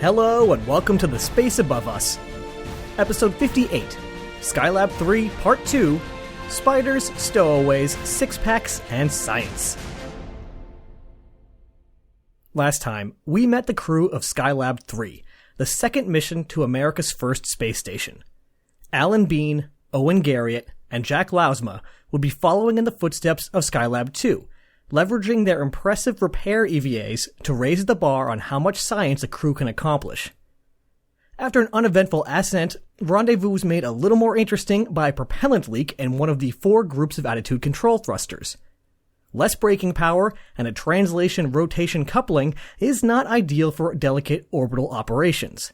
Hello and welcome to The Space Above Us. Episode 58, Skylab 3, Part 2, Spiders, Stowaways, Six-Packs, and Science. Last time, we met the crew of Skylab 3, the second mission to America's first space station. Alan Bean, Owen Garriott, and Jack Lousma would be following in the footsteps of Skylab 2, leveraging their impressive repair EVAs to raise the bar on how much science a crew can accomplish. After an uneventful ascent, rendezvous was made a little more interesting by a propellant leak in one of the 4 groups of attitude control thrusters. Less braking power and a translation-rotation coupling is not ideal for delicate orbital operations.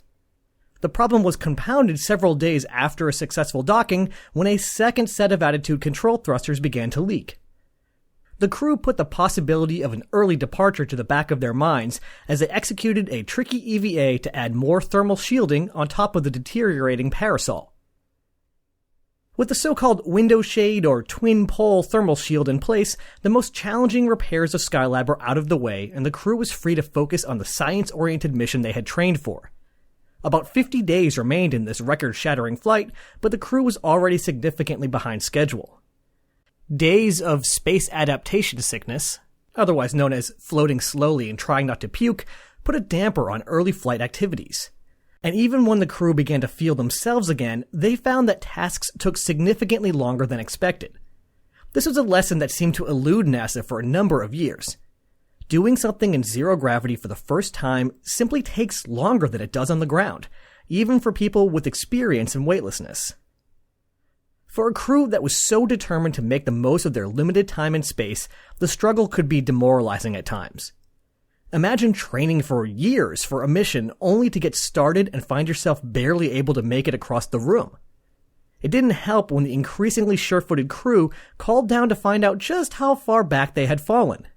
The problem was compounded several days after a successful docking when a second set of attitude control thrusters began to leak. The crew put the possibility of an early departure to the back of their minds as they executed a tricky EVA to add more thermal shielding on top of the deteriorating parasol. With the so-called window shade or twin-pole thermal shield in place, the most challenging repairs of Skylab were out of the way and the crew was free to focus on the science-oriented mission they had trained for. About 50 days remained in this record-shattering flight, but the crew was already significantly behind schedule. Days of space adaptation sickness, otherwise known as floating slowly and trying not to puke, put a damper on early flight activities. And even when the crew began to feel themselves again, they found that tasks took significantly longer than expected. This was a lesson that seemed to elude NASA for a number of years. Doing something in zero gravity for the first time simply takes longer than it does on the ground, even for people with experience in weightlessness. For a crew that was so determined to make the most of their limited time in space, the struggle could be demoralizing at times. Imagine training for years for a mission only to get started and find yourself barely able to make it across the room. It didn't help when the increasingly sure-footed crew called down to find out just how far back they had fallen.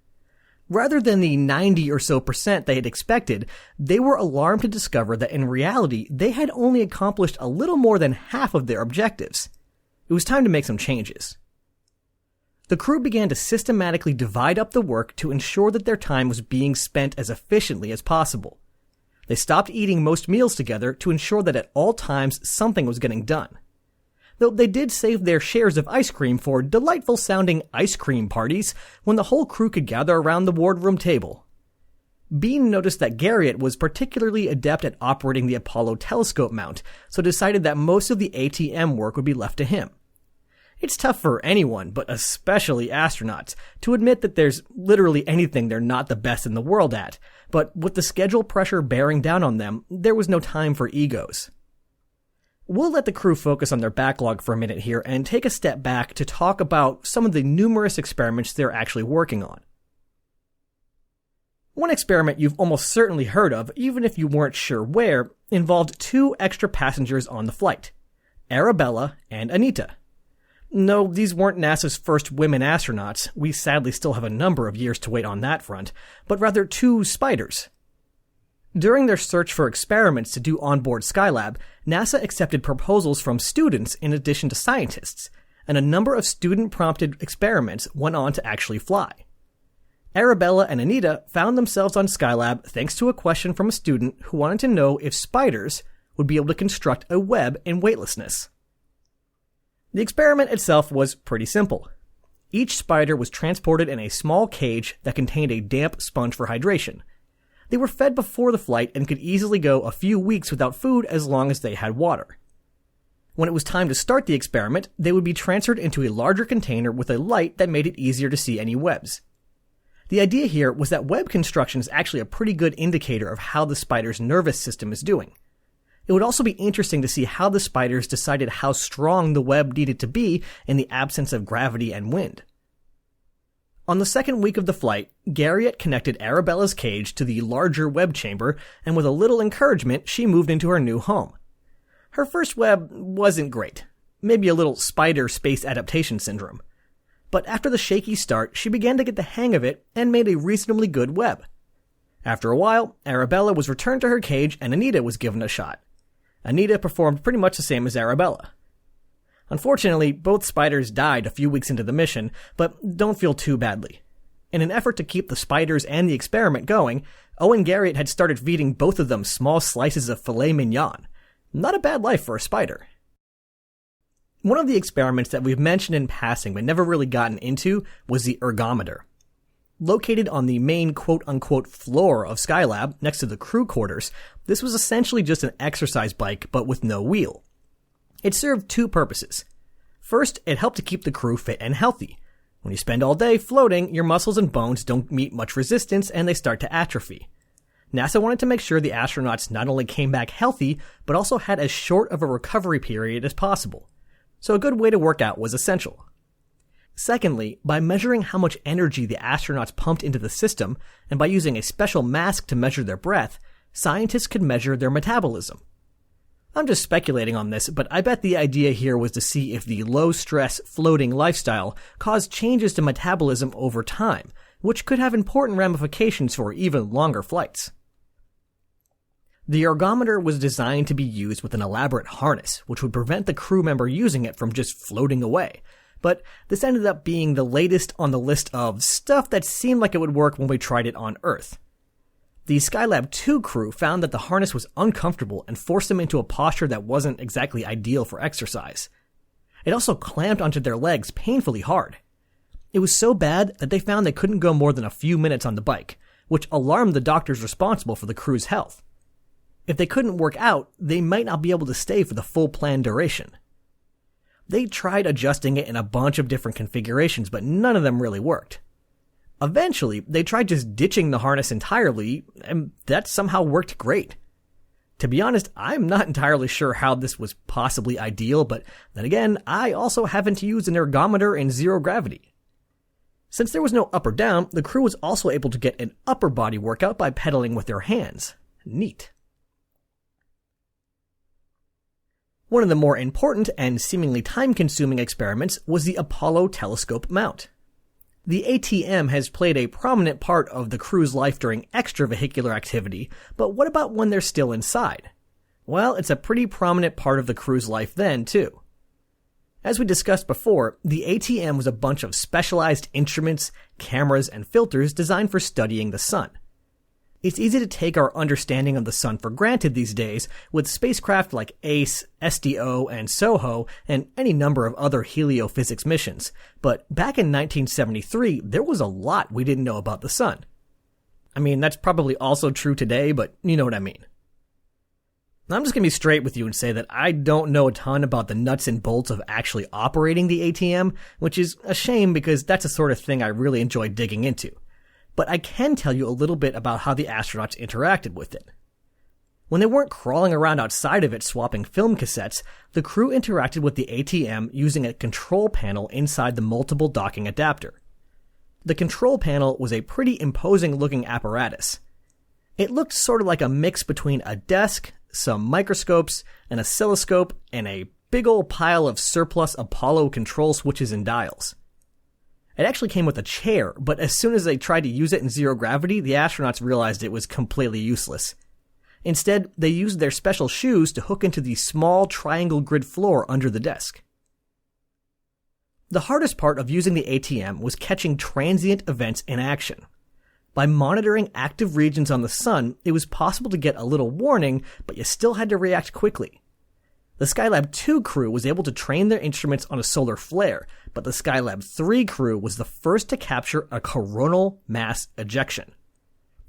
Rather than the 90% or so they had expected, they were alarmed to discover that in reality they had only accomplished a little more than half of their objectives. It was time to make some changes. The crew began to systematically divide up the work to ensure that their time was being spent as efficiently as possible. They stopped eating most meals together to ensure that at all times something was getting done. Though they did save their shares of ice cream for delightful-sounding ice cream parties when the whole crew could gather around the wardroom table. Bean noticed that Garriott was particularly adept at operating the Apollo telescope mount, so decided that most of the ATM work would be left to him. It's tough for anyone, but especially astronauts, to admit that there's literally anything they're not the best in the world at, but with the schedule pressure bearing down on them, there was no time for egos. We'll let the crew focus on their backlog for a minute here and take a step back to talk about some of the numerous experiments they're actually working on. One experiment you've almost certainly heard of, even if you weren't sure where, involved 2 extra passengers on the flight, Arabella and Anita. No, these weren't NASA's first women astronauts, we sadly still have a number of years to wait on that front, but rather 2 spiders. During their search for experiments to do onboard Skylab, NASA accepted proposals from students in addition to scientists, and a number of student-prompted experiments went on to actually fly. Arabella and Anita found themselves on Skylab thanks to a question from a student who wanted to know if spiders would be able to construct a web in weightlessness. The experiment itself was pretty simple. Each spider was transported in a small cage that contained a damp sponge for hydration. They were fed before the flight and could easily go a few weeks without food as long as they had water. When it was time to start the experiment, they would be transferred into a larger container with a light that made it easier to see any webs. The idea here was that web construction is actually a pretty good indicator of how the spider's nervous system is doing. It would also be interesting to see how the spiders decided how strong the web needed to be in the absence of gravity and wind. On the second week of the flight, Garriott connected Arabella's cage to the larger web chamber, and with a little encouragement, she moved into her new home. Her first web wasn't great, maybe a little spider space adaptation syndrome. But after the shaky start, she began to get the hang of it and made a reasonably good web. After a while, Arabella was returned to her cage and Anita was given a shot. Anita performed pretty much the same as Arabella. Unfortunately, both spiders died a few weeks into the mission, but don't feel too badly. In an effort to keep the spiders and the experiment going, Owen Garriott had started feeding both of them small slices of filet mignon. Not a bad life for a spider. One of the experiments that we've mentioned in passing but never really gotten into was the ergometer. Located on the main quote-unquote floor of Skylab, next to the crew quarters, this was essentially just an exercise bike but with no wheel. It served two purposes. First, it helped to keep the crew fit and healthy. When you spend all day floating, your muscles and bones don't meet much resistance and they start to atrophy. NASA wanted to make sure the astronauts not only came back healthy, but also had as short of a recovery period as possible. So a good way to work out was essential. Secondly, by measuring how much energy the astronauts pumped into the system, and by using a special mask to measure their breath, scientists could measure their metabolism. I'm just speculating on this, but I bet the idea here was to see if the low-stress, floating lifestyle caused changes to metabolism over time, which could have important ramifications for even longer flights. The ergometer was designed to be used with an elaborate harness, which would prevent the crew member using it from just floating away. But this ended up being the latest on the list of stuff that seemed like it would work when we tried it on Earth. The Skylab 2 crew found that the harness was uncomfortable and forced them into a posture that wasn't exactly ideal for exercise. It also clamped onto their legs painfully hard. It was so bad that they found they couldn't go more than a few minutes on the bike, which alarmed the doctors responsible for the crew's health. If they couldn't work out, they might not be able to stay for the full planned duration. They tried adjusting it in a bunch of different configurations, but none of them really worked. Eventually, they tried just ditching the harness entirely, and that somehow worked great. To be honest, I'm not entirely sure how this was possibly ideal, but then again, I also haven't used an ergometer in zero gravity. Since there was no up or down, the crew was also able to get an upper body workout by pedaling with their hands. Neat. One of the more important and seemingly time-consuming experiments was the Apollo telescope mount. The ATM has played a prominent part of the crew's life during extravehicular activity, but what about when they're still inside? Well, it's a pretty prominent part of the crew's life then, too. As we discussed before, the ATM was a bunch of specialized instruments, cameras, and filters designed for studying the sun. It's easy to take our understanding of the sun for granted these days with spacecraft like ACE, SDO, and SOHO, and any number of other heliophysics missions. But back in 1973, there was a lot we didn't know about the sun. I mean, that's probably also true today, but you know what I mean. I'm just going to be straight with you and say that I don't know a ton about the nuts and bolts of actually operating the ATM, which is a shame because that's the sort of thing I really enjoy digging into. But I can tell you a little bit about how the astronauts interacted with it. When they weren't crawling around outside of it swapping film cassettes, the crew interacted with the ATM using a control panel inside the multiple docking adapter. The control panel was a pretty imposing looking apparatus. It looked sort of like a mix between a desk, some microscopes, an oscilloscope, and a big old pile of surplus Apollo control switches and dials. It actually came with a chair, but as soon as they tried to use it in zero gravity, the astronauts realized it was completely useless. Instead, they used their special shoes to hook into the small triangle grid floor under the desk. The hardest part of using the ATM was catching transient events in action. By monitoring active regions on the sun, it was possible to get a little warning, but you still had to react quickly. The Skylab 2 crew was able to train their instruments on a solar flare, but the Skylab 3 crew was the first to capture a coronal mass ejection.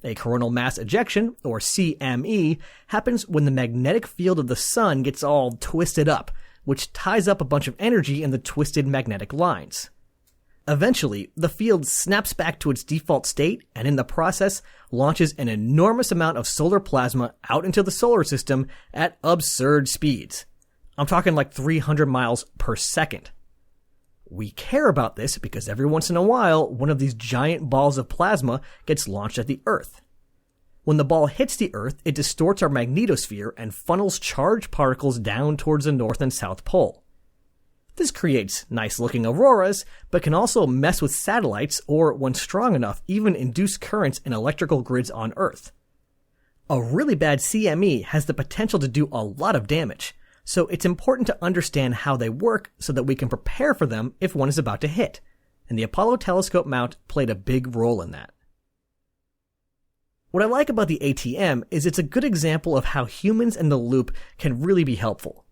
A coronal mass ejection, or CME, happens when the magnetic field of the sun gets all twisted up, which ties up a bunch of energy in the twisted magnetic lines. Eventually, the field snaps back to its default state and in the process launches an enormous amount of solar plasma out into the solar system at absurd speeds. I'm talking like 300 miles per second. We care about this because every once in a while, one of these giant balls of plasma gets launched at the Earth. When the ball hits the Earth, it distorts our magnetosphere and funnels charged particles down towards the North and South Pole. This creates nice-looking auroras, but can also mess with satellites or, when strong enough, even induce currents in electrical grids on Earth. A really bad CME has the potential to do a lot of damage, so it's important to understand how they work so that we can prepare for them if one is about to hit, and the Apollo telescope mount played a big role in that. What I like about the ATM is it's a good example of how humans in the loop can really be helpful.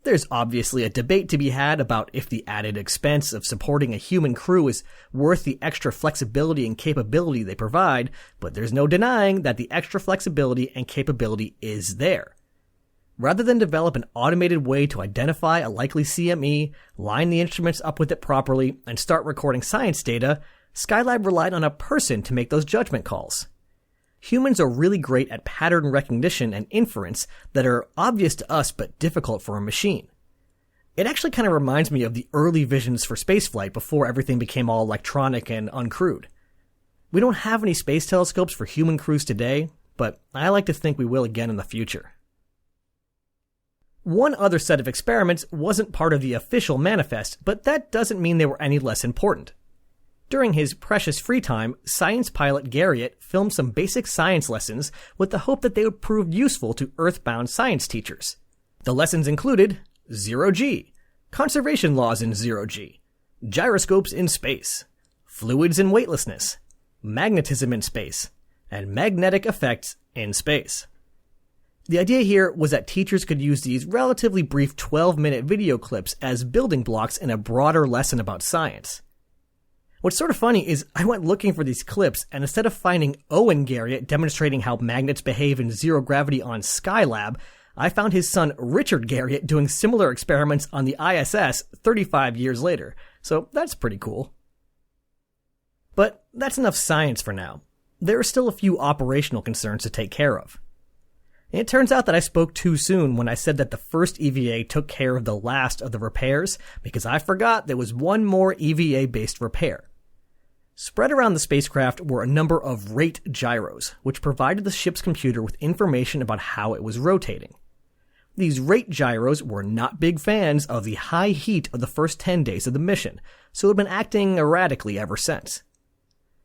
There's obviously a debate to be had about if the added expense of supporting a human crew is worth the extra flexibility and capability they provide, but there's no denying that the extra flexibility and capability is there. Rather than develop an automated way to identify a likely CME, line the instruments up with it properly, and start recording science data, Skylab relied on a person to make those judgment calls. Humans are really great at pattern recognition and inference that are obvious to us but difficult for a machine. It actually kind of reminds me of the early visions for spaceflight before everything became all electronic and uncrewed. We don't have any space telescopes for human crews today, but I like to think we will again in the future. One other set of experiments wasn't part of the official manifest, but that doesn't mean they were any less important. During his precious free time, science pilot Garriott filmed some basic science lessons with the hope that they would prove useful to Earth-bound science teachers. The lessons included 0G, conservation laws in 0G, gyroscopes in space, fluids in weightlessness, magnetism in space, and magnetic effects in space. The idea here was that teachers could use these relatively brief 12-minute video clips as building blocks in a broader lesson about science. What's sort of funny is I went looking for these clips, and instead of finding Owen Garriott demonstrating how magnets behave in zero gravity on Skylab, I found his son Richard Garriott doing similar experiments on the ISS 35 years later, so that's pretty cool. But that's enough science for now. There are still a few operational concerns to take care of. It turns out that I spoke too soon when I said that the first EVA took care of the last of the repairs, because I forgot there was one more EVA-based repair. Spread around the spacecraft were a number of rate gyros, which provided the ship's computer with information about how it was rotating. These rate gyros were not big fans of the high heat of the first 10 days of the mission, so had been acting erratically ever since.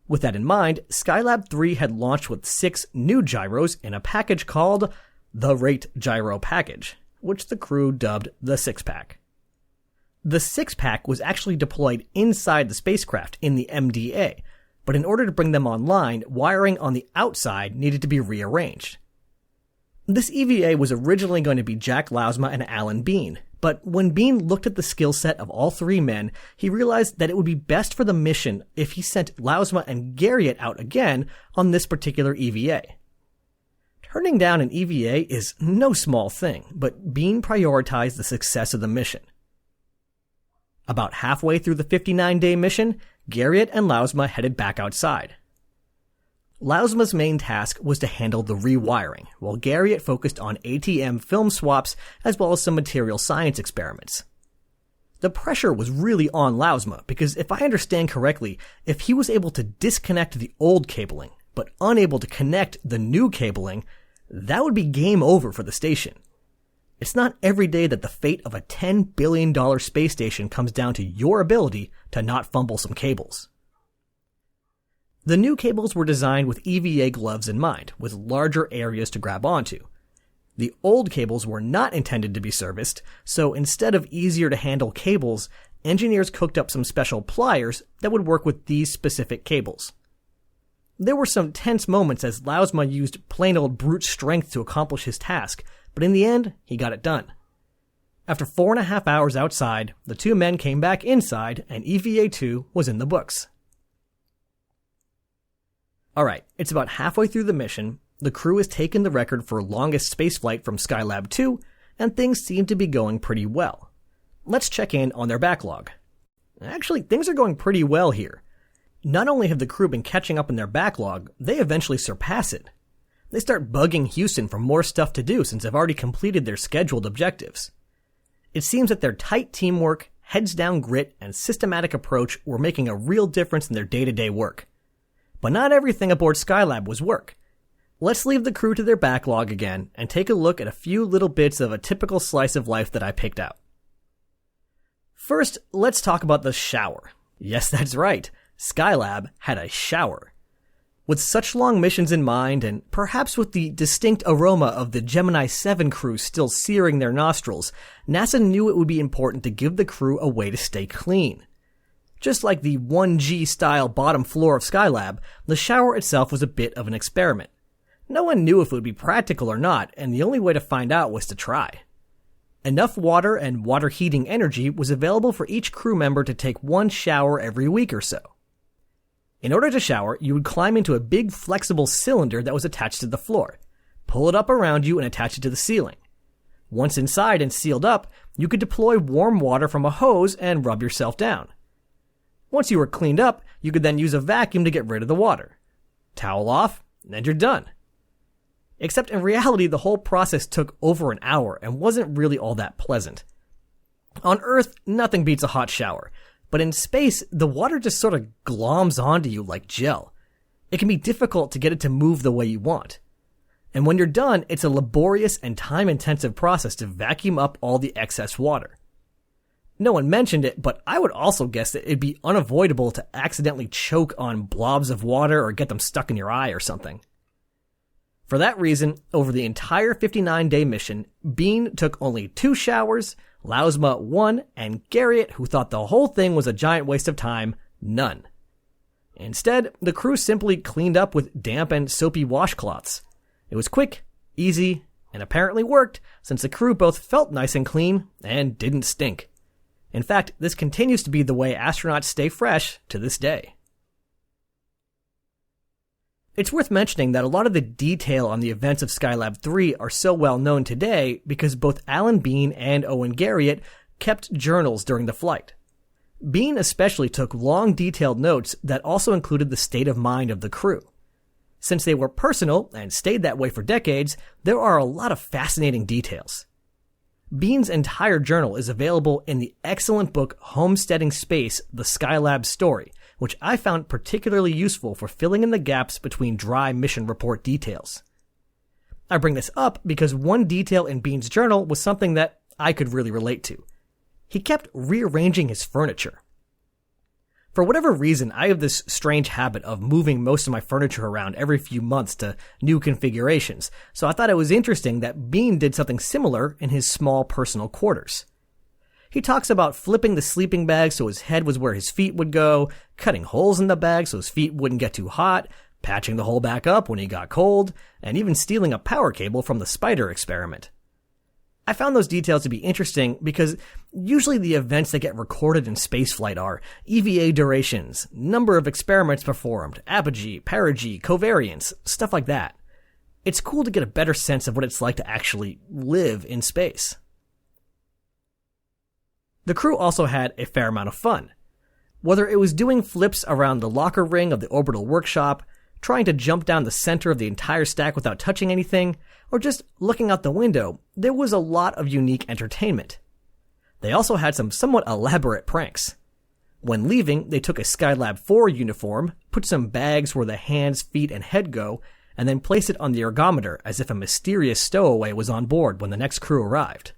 With that in mind, Skylab 3 had launched with 6 new gyros in a package called the Rate Gyro Package, which the crew dubbed the Six-Pack. The Six-Pack was actually deployed inside the spacecraft in the MDA, but in order to bring them online, wiring on the outside needed to be rearranged. This EVA was originally going to be Jack Lousma and Alan Bean, but when Bean looked at the skill set of all 3 men, he realized that it would be best for the mission if he sent Lousma and Garriott out again on this particular EVA. Turning down an EVA is no small thing, but Bean prioritized the success of the mission. About halfway through the 59-day mission, Garriott and Lousma headed back outside. Lousma's main task was to handle the rewiring, while Garriott focused on ATM film swaps as well as some material science experiments. The pressure was really on Lousma, because if I understand correctly, if he was able to disconnect the old cabling, but unable to connect the new cabling, that would be game over for the station. It's not every day that the fate of a $10 billion space station comes down to your ability to not fumble some cables. The new cables were designed with EVA gloves in mind, with larger areas to grab onto. The old cables were not intended to be serviced, so instead of easier to handle cables, engineers cooked up some special pliers that would work with these specific cables. There were some tense moments as Lousma used plain old brute strength to accomplish his task, but in the end, he got it done. After 4.5 hours outside, the 2 men came back inside, and EVA-2 was in the books. Alright, it's about halfway through the mission, the crew has taken the record for longest spaceflight from Skylab 2, and things seem to be going pretty well. Let's check in on their backlog. Actually, things are going pretty well here. Not only have the crew been catching up in their backlog, they eventually surpass it. They start bugging Houston for more stuff to do since they've already completed their scheduled objectives. It seems that their tight teamwork, heads-down grit, and systematic approach were making a real difference in their day-to-day work. But not everything aboard Skylab was work. Let's leave the crew to their backlog again and take a look at a few little bits of a typical slice of life that I picked out. First, let's talk about the shower. Yes, that's right. Skylab had a shower. With such long missions in mind, and perhaps with the distinct aroma of the Gemini 7 crew still searing their nostrils, NASA knew it would be important to give the crew a way to stay clean. Just like the 1G style bottom floor of Skylab, the shower itself was a bit of an experiment. No one knew if it would be practical or not, and the only way to find out was to try. Enough water and water heating energy was available for each crew member to take one shower every week or so. In order to shower, you would climb into a big flexible cylinder that was attached to the floor, pull it up around you and attach it to the ceiling. Once inside and sealed up, you could deploy warm water from a hose and rub yourself down. Once you were cleaned up, you could then use a vacuum to get rid of the water. Towel off, and you're done. Except in reality, the whole process took over an hour and wasn't really all that pleasant. On Earth, nothing beats a hot shower, but in space, the water just sort of gloms onto you like gel. It can be difficult to get it to move the way you want. And when you're done, it's a laborious and time-intensive process to vacuum up all the excess water. No one mentioned it, but I would also guess that it'd be unavoidable to accidentally choke on blobs of water or get them stuck in your eye or something. For that reason, over the entire 59-day mission, Bean took only 2 showers, Lousma 1, and Garriott, who thought the whole thing was a giant waste of time, none. Instead, the crew simply cleaned up with damp and soapy washcloths. It was quick, easy, and apparently worked, since the crew both felt nice and clean and didn't stink. In fact, this continues to be the way astronauts stay fresh to this day. It's worth mentioning that a lot of the detail on the events of Skylab 3 are so well known today because both Alan Bean and Owen Garriott kept journals during the flight. Bean especially took long detailed notes that also included the state of mind of the crew. Since they were personal and stayed that way for decades, there are a lot of fascinating details. Bean's entire journal is available in the excellent book Homesteading Space: The Skylab Story, which I found particularly useful for filling in the gaps between dry mission report details. I bring this up because one detail in Bean's journal was something that I could really relate to. He kept rearranging his furniture. For whatever reason, I have this strange habit of moving most of my furniture around every few months to new configurations, so I thought it was interesting that Bean did something similar in his small personal quarters. He talks about flipping the sleeping bag so his head was where his feet would go, cutting holes in the bag so his feet wouldn't get too hot, patching the hole back up when he got cold, and even stealing a power cable from the spider experiment. I found those details to be interesting because usually the events that get recorded in spaceflight are EVA durations, number of experiments performed, apogee, perigee, covariance, stuff like that. It's cool to get a better sense of what it's like to actually live in space. The crew also had a fair amount of fun. Whether it was doing flips around the locker ring of the orbital workshop, trying to jump down the center of the entire stack without touching anything, or just looking out the window, there was a lot of unique entertainment. They also had some somewhat elaborate pranks. When leaving, they took a Skylab 4 uniform, put some bags where the hands, feet, and head go, and then placed it on the ergometer as if a mysterious stowaway was on board when the next crew arrived.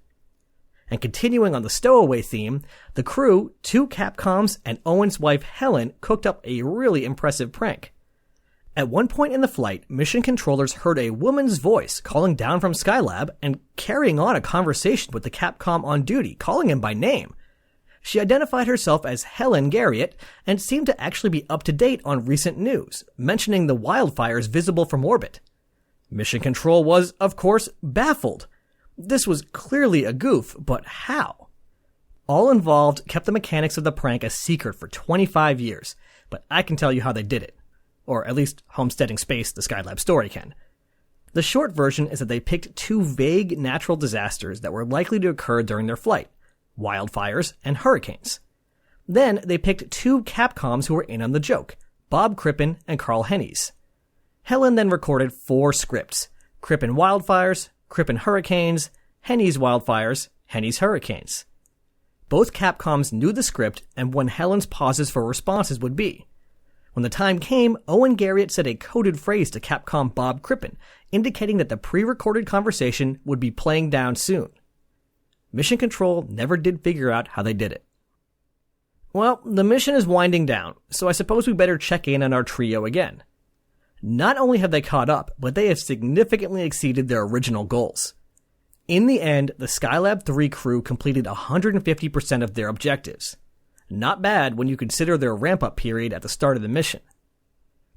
And continuing on the stowaway theme, the crew, 2 Capcoms, and Owen's wife Helen cooked up a really impressive prank. At one point in the flight, mission controllers heard a woman's voice calling down from Skylab and carrying on a conversation with the Capcom on duty, calling him by name. She identified herself as Helen Garriott and seemed to actually be up to date on recent news, mentioning the wildfires visible from orbit. Mission Control was, of course, baffled. This was clearly a goof, but how? All involved kept the mechanics of the prank a secret for 25 years, but I can tell you how they did it. Or at least Homesteading Space: The Skylab Story can. The short version is that they picked 2 vague natural disasters that were likely to occur during their flight: wildfires and hurricanes. Then they picked 2 Capcoms who were in on the joke: Bob Crippen and Carl Hennies. Helen then recorded 4 scripts: Crippen wildfires, Crippen hurricanes, Hennies wildfires, Hennies hurricanes. Both Capcoms knew the script and when Helen's pauses for responses would be. When the time came, Owen Garriott said a coded phrase to Capcom Bob Crippen, indicating that the pre-recorded conversation would be playing down soon. Mission Control never did figure out how they did it. Well, the mission is winding down, so I suppose we better check in on our trio again. Not only have they caught up, but they have significantly exceeded their original goals. In the end, the Skylab 3 crew completed 150% of their objectives. Not bad when you consider their ramp-up period at the start of the mission.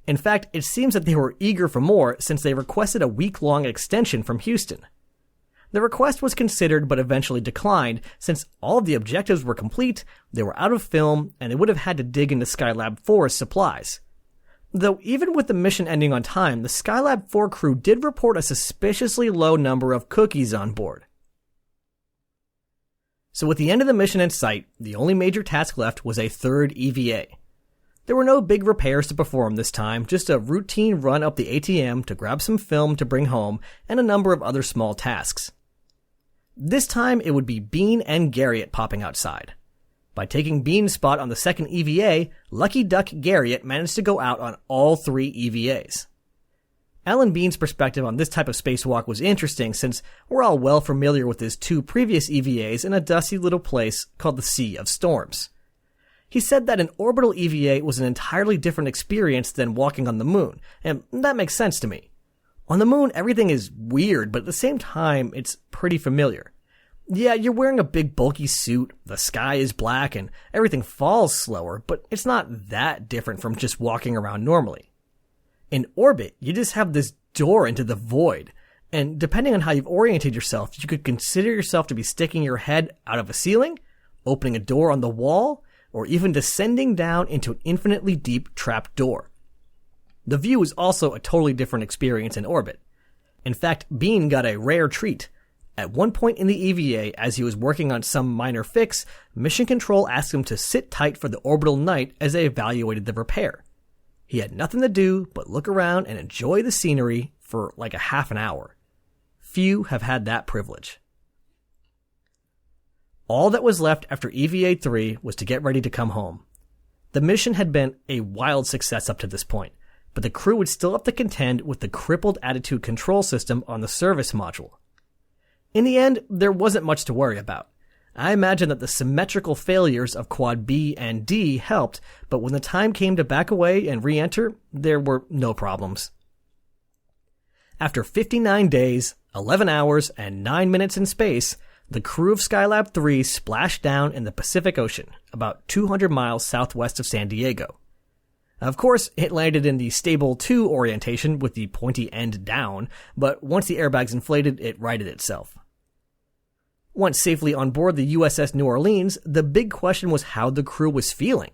In fact, it seems that they were eager for more since they requested a week-long extension from Houston. The request was considered but eventually declined since all of the objectives were complete, they were out of film, and they would have had to dig into Skylab 4's supplies. Though even with the mission ending on time, the Skylab 4 crew did report a suspiciously low number of cookies on board. So with the end of the mission in sight, the only major task left was a third EVA. There were no big repairs to perform this time, just a routine run up the ATM to grab some film to bring home, and a number of other small tasks. This time it would be Bean and Garriott popping outside. By taking Bean's spot on the second EVA, Lucky Duck Garriott managed to go out on all 3 EVAs. Alan Bean's perspective on this type of spacewalk was interesting since we're all well familiar with his 2 previous EVAs in a dusty little place called the Sea of Storms. He said that an orbital EVA was an entirely different experience than walking on the moon, and that makes sense to me. On the moon, everything is weird, but at the same time, it's pretty familiar. Yeah, you're wearing a big bulky suit, the sky is black, and everything falls slower, but it's not that different from just walking around normally. In orbit, you just have this door into the void, and depending on how you've oriented yourself, you could consider yourself to be sticking your head out of a ceiling, opening a door on the wall, or even descending down into an infinitely deep trap door. The view is also a totally different experience in orbit. In fact, Bean got a rare treat. At one point in the EVA, as he was working on some minor fix, Mission Control asked him to sit tight for the orbital night as they evaluated the repair. He had nothing to do but look around and enjoy the scenery for like a half an hour. Few have had that privilege. All that was left after EVA 3 was to get ready to come home. The mission had been a wild success up to this point, but the crew would still have to contend with the crippled attitude control system on the service module. In the end, there wasn't much to worry about. I imagine that the symmetrical failures of Quad B and D helped, but when the time came to back away and re-enter, there were no problems. After 59 days, 11 hours, and 9 minutes in space, the crew of Skylab 3 splashed down in the Pacific Ocean, about 200 miles southwest of San Diego. Of course, it landed in the stable 2 orientation with the pointy end down, but once the airbags inflated, it righted itself. Once safely on board the USS New Orleans, the big question was how the crew was feeling.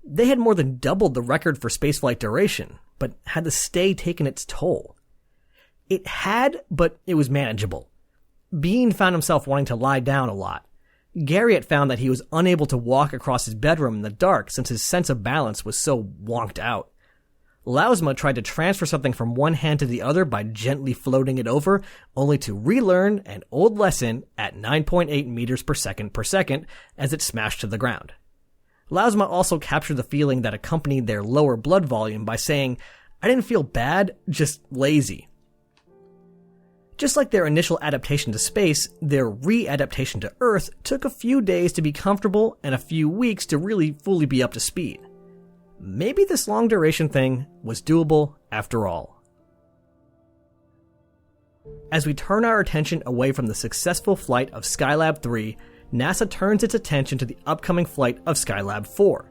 They had more than doubled the record for spaceflight duration, but had the stay taken its toll? It had, but it was manageable. Bean found himself wanting to lie down a lot. Garriott found that he was unable to walk across his bedroom in the dark since his sense of balance was so wonked out. Lousma tried to transfer something from one hand to the other by gently floating it over, only to relearn an old lesson at 9.8 meters per second as it smashed to the ground. Lousma also captured the feeling that accompanied their lower blood volume by saying, "I didn't feel bad, just lazy." Just like their initial adaptation to space, their re-adaptation to Earth took a few days to be comfortable and a few weeks to really fully be up to speed. Maybe this long duration thing was doable after all. As we turn our attention away from the successful flight of Skylab 3, NASA turns its attention to the upcoming flight of Skylab 4.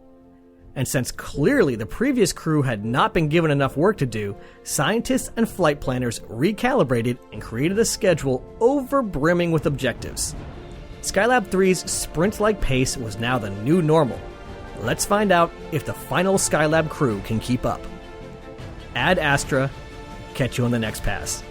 And since clearly the previous crew had not been given enough work to do, scientists and flight planners recalibrated and created a schedule over-brimming with objectives. Skylab 3's sprint-like pace was now the new normal. Let's find out if the final Skylab crew can keep up. Ad Astra, catch you on the next pass.